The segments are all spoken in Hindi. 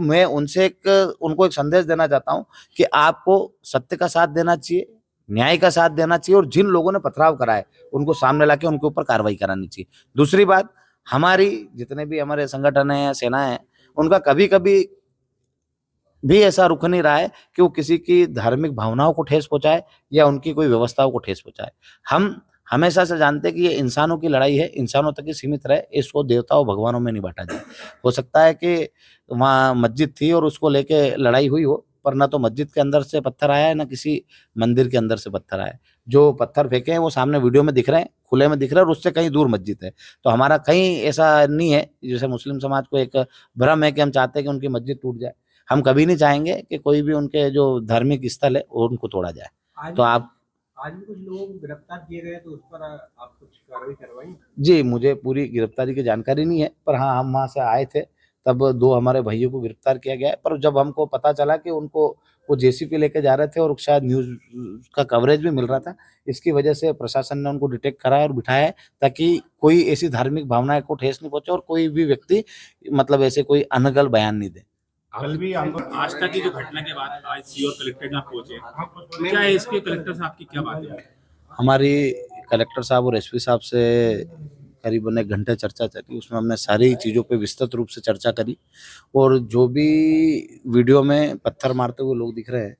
मैं उनको एक संदेश देना चाहता हूँ कि आपको सत्य का साथ देना चाहिए, न्याय का साथ देना चाहिए और जिन लोगों ने पथराव करा है उनको सामने लाके उनके ऊपर कार्रवाई करानी चाहिए। दूसरी बात, हमारी जितने भी हमारे संगठन है, सेनाएं हैं, उनका कभी कभी भी ऐसा रुख नहीं रहा है कि वो किसी की धार्मिक भावनाओं को ठेस पहुंचाए या उनकी कोई व्यवस्थाओं को ठेस पहुंचाए। हम हमेशा से जानते हैं कि ये इंसानों की लड़ाई है, इंसानों तक ही सीमित रहे, इसको देवताओं भगवानों में नहीं बांटा जाए। हो सकता है कि वहाँ मस्जिद थी और उसको लेके लड़ाई हुई हो, पर ना तो मस्जिद के अंदर से पत्थर आया है, ना किसी मंदिर के अंदर से पत्थर आया है। जो पत्थर फेंके हैं वो सामने वीडियो में दिख रहे हैं, खुले में दिख रहे हैं और उससे कहीं दूर मस्जिद है। तो हमारा कहीं ऐसा नहीं है जैसे मुस्लिम समाज को एक भ्रम है कि हम चाहते हैं कि उनकी मस्जिद टूट जाए। हम कभी नहीं चाहेंगे कि कोई भी उनके जो धार्मिक स्थल है वो उनको तोड़ा जाए। तो आप आज भी कुछ लोग गिरफ्तार किए गए, तो उस पर आप कुछ कार्रवाई करवाएंगे? जी, मुझे पूरी गिरफ्तारी की जानकारी नहीं है, पर हाँ, हम वहाँ से आए थे, तब 2 हमारे भाइयों को गिरफ्तार किया गया है। पर जब हमको पता चला कि उनको वो जेसीपी लेके जा रहे थे और शायद न्यूज़ का कवरेज भी मिल रहा था, इसकी वजह से प्रशासन ने उनको डिटेक्ट करा और बिठाया है, ताकि कोई ऐसी धार्मिक भावनाएँ को ठेस नहीं पहुँचे और कोई भी व्यक्ति मतलब ऐसे कोई अनर्गल बयान नहीं दे। कल भी आस्था की जो घटना के बाद आज सीओ और कलेक्टर यहाँ पहुंचे, क्या एसपी कलेक्टर साहब की क्या बात है? हमारी कलेक्टर साहब और एसपी साहब से करीबन 1 घंटे चर्चा चली। उसमें हमने सारी चीज़ों पे विस्तृत रूप से चर्चा करी और जो भी वीडियो में पत्थर मारते हुए लोग दिख रहे हैं,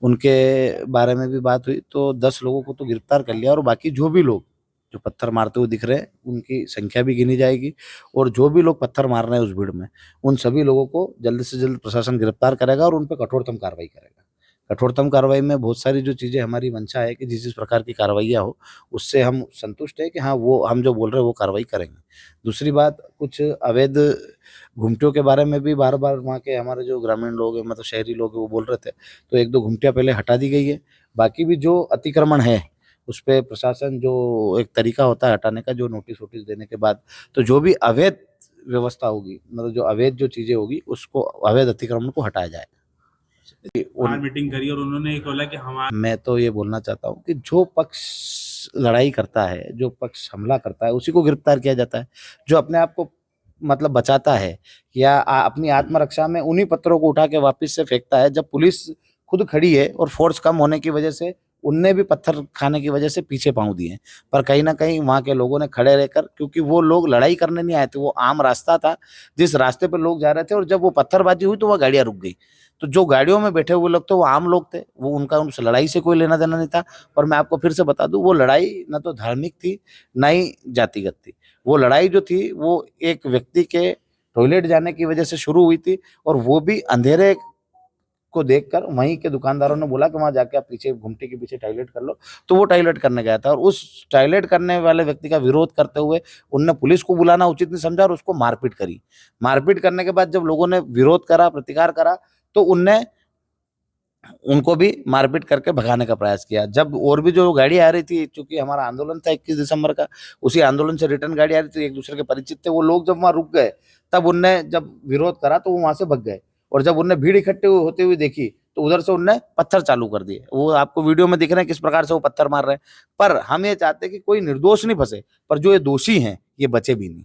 उनके बारे में भी बात हुई। तो 10 लोगों को तो गिरफ्तार कर लिया और बाकी जो भी लोग जो पत्थर मारते हुए दिख रहे हैं, उनकी संख्या भी गिनी जाएगी और जो भी लोग पत्थर मार रहे हैं उस भीड़ में, उन सभी लोगों को जल्द से जल्द प्रशासन गिरफ्तार करेगा और उन पे कठोरतम कार्रवाई करेगा। कठोरतम कार्रवाई में बहुत सारी जो चीज़ें हमारी मंशा है कि जिस प्रकार की कार्रवाइयाँ हो, उससे हम संतुष्ट हैं कि हाँ, वो हम जो बोल रहे हैं वो कार्रवाई करेंगे। दूसरी बात, कुछ अवैध घुमटियों के बारे में भी बार-बार वहाँ के हमारे जो ग्रामीण लोग हैं, मतलब शहरी लोग हैं, वो बोल रहे थे, तो 1-2 घुमटियाँ पहले हटा दी गई है। बाकी भी जो अतिक्रमण है, उस पे प्रशासन जो एक तरीका होता है हटाने का, जो नोटिस-वोटिस देने के बाद, तो जो भी अवैध व्यवस्था होगी, मतलब जो अवैध जो चीज़ें होगी, उसको अवैध अतिक्रमण को हटाया जाएगा। मीटिंग करी और उन्होंने ये बोला कि मैं तो ये बोलना चाहता हूँ कि जो पक्ष लड़ाई करता है, जो पक्ष हमला करता है, उसी को गिरफ्तार किया जाता है। जो अपने आप को मतलब बचाता है या अपनी आत्मरक्षा में उन्हीं पत्थरों को उठा के वापस से फेंकता है, जब पुलिस खुद खड़ी है और फोर्स कम होने की वजह से उनने भी पत्थर खाने की वजह से पीछे पाँव दिए हैं। पर कहीं न कहीं वहाँ के लोगों ने खड़े रहकर, क्योंकि वो लोग लड़ाई करने नहीं आए थे, वो आम रास्ता था, जिस रास्ते पे लोग जा रहे थे और जब वो पत्थरबाजी हुई तो वह गाड़ियाँ रुक गई। तो जो गाड़ियों में बैठे हुए लोग थे वो आम लोग थे, वो उनका उस लड़ाई से कोई लेना-देना नहीं था। और मैं आपको फिर से बता दूँ, वो लड़ाई ना तो धार्मिक थी, ना ही जातिगत थी। वो लड़ाई जो थी वो एक व्यक्ति के टॉयलेट जाने की वजह से शुरू हुई थी और वो भी अंधेरे को देखकर वहीं के दुकानदारों ने बोला कि वहाँ जाके आप पीछे घुमटी के पीछे टॉयलेट कर लो, तो वो टॉयलेट करने गया था और उस टॉयलेट करने वाले व्यक्ति का विरोध करते हुए उनने पुलिस को बुलाना उचित नहीं समझा और उसको मारपीट करी। मारपीट करने के बाद जब लोगों ने विरोध करा, प्रतिकार करा, तो उनने उनको भी मारपीट करके भगाने का प्रयास किया। जब और भी जो गाड़ी आ रही थी, चूँकि हमारा आंदोलन था 21 दिसंबर का, उसी आंदोलन से रिटर्न गाड़ी आ रही थी, एक-दूसरे के परिचित थे, वो लोग जब वहाँ रुक गए, तब उनने जब विरोध करा तो वो वहाँ से भग गए और जब उनने भीड़ इकट्ठे होते हुए देखी, तो उधर से उनने पत्थर चालू कर दिए। वो आपको वीडियो में दिख रहे हैं किस प्रकार से वो पत्थर मार रहे हैं। पर हम ये चाहते हैं कि कोई निर्दोष नहीं फँसे, पर जो ये दोषी हैं, ये बचे भी नहीं।